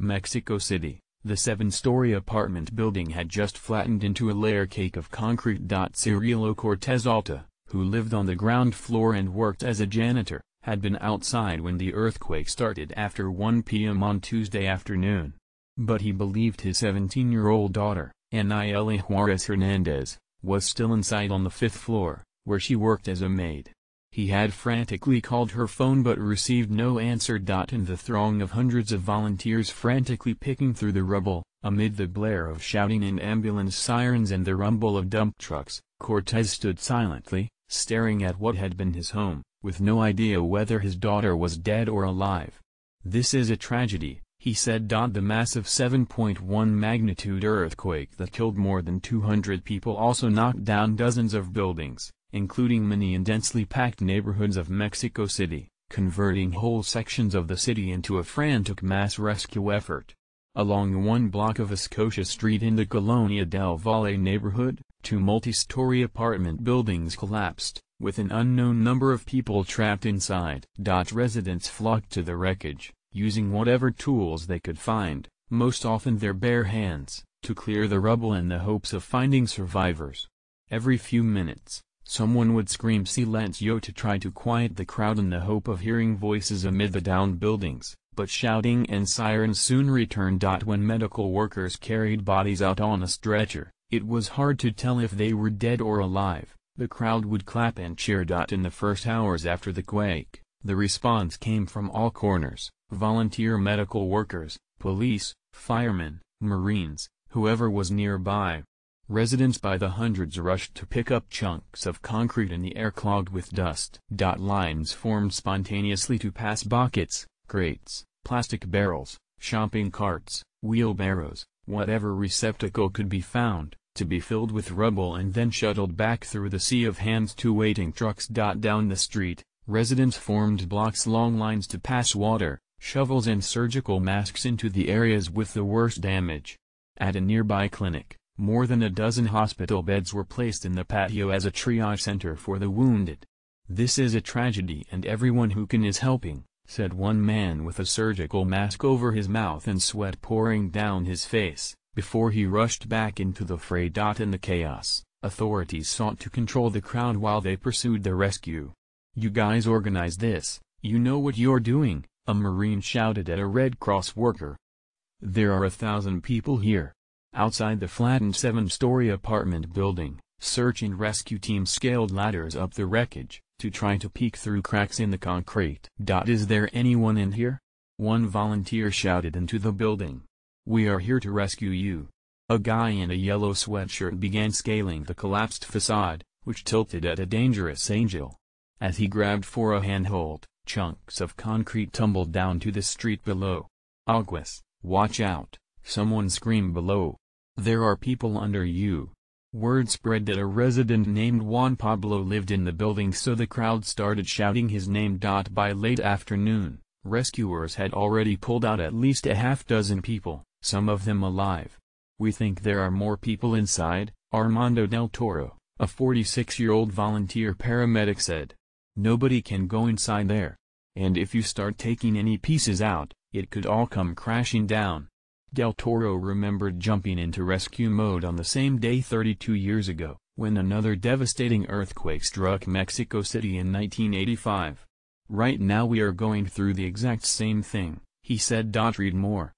Mexico City, the 7-story apartment building had just flattened into a layer cake of concrete. Cirilo Cortez Alta, who lived on the ground floor and worked as a janitor, had been outside when the earthquake started after 1 p.m. on Tuesday afternoon. But he believed his 17-year-old daughter, Aniela Juarez Hernandez, was still inside on the 5th floor, where she worked as a maid. He had frantically called her phone but received no answer. In the throng of hundreds of volunteers frantically picking through the rubble, amid the blare of shouting and ambulance sirens and the rumble of dump trucks, Cortez stood silently, staring at what had been his home, with no idea whether his daughter was dead or alive. "This is a tragedy," he said. The massive 7.1 magnitude earthquake that killed more than 200 people also knocked down dozens of buildings, including many in densely packed neighborhoods of Mexico City, converting whole sections of the city into a frantic mass rescue effort. Along one block of Escocia Street in the Colonia del Valle neighborhood, 2 multi-story apartment buildings collapsed, with an unknown number of people trapped inside. Residents flocked to the wreckage, using whatever tools they could find, most often their bare hands, to clear the rubble in the hopes of finding survivors. Every few minutes, someone would scream "Silencio" to try to quiet the crowd in the hope of hearing voices amid the downed buildings, but shouting and sirens soon returned. When medical workers carried bodies out on a stretcher, it was hard to tell if they were dead or alive. The crowd would clap and cheer. In the first hours after the quake, the response came from all corners: volunteer medical workers, police, firemen, Marines, whoever was nearby. Residents by the hundreds rushed to pick up chunks of concrete in the air clogged with dust. Lines formed spontaneously to pass buckets, crates, plastic barrels, shopping carts, wheelbarrows, whatever receptacle could be found, to be filled with rubble and then shuttled back through the sea of hands to waiting trucks. Down the street, residents formed blocks-long lines to pass water, shovels and surgical masks into the areas with the worst damage. At a nearby clinic, more than a dozen hospital beds were placed in the patio as a triage center for the wounded. "This is a tragedy and everyone who can is helping," said one man with a surgical mask over his mouth and sweat pouring down his face, before he rushed back into the fray. In the chaos, authorities sought to control the crowd while they pursued the rescue. "You guys organized this, you know what you're doing," a Marine shouted at a Red Cross worker. "There are 1,000 people here." Outside the flattened 7-story apartment building, search and rescue teams scaled ladders up the wreckage, to try to peek through cracks in the concrete. "Is there anyone in here?" one volunteer shouted into the building. "We are here to rescue you." A guy in a yellow sweatshirt began scaling the collapsed facade, which tilted at a dangerous angle. As he grabbed for a handhold, chunks of concrete tumbled down to the street below. "Aguas, watch out," someone screamed below. "There are people under you." Word spread that a resident named Juan Pablo lived in the building, so the crowd started shouting his name. By late afternoon, rescuers had already pulled out at least a half-dozen people, some of them alive. "We think there are more people inside," Armando del Toro, a 46-year-old volunteer paramedic said. "Nobody can go inside there. And if you start taking any pieces out, it could all come crashing down." Del Toro remembered jumping into rescue mode on the same day 32 years ago, when another devastating earthquake struck Mexico City in 1985. "Right now we are going through the exact same thing," he said. Read more.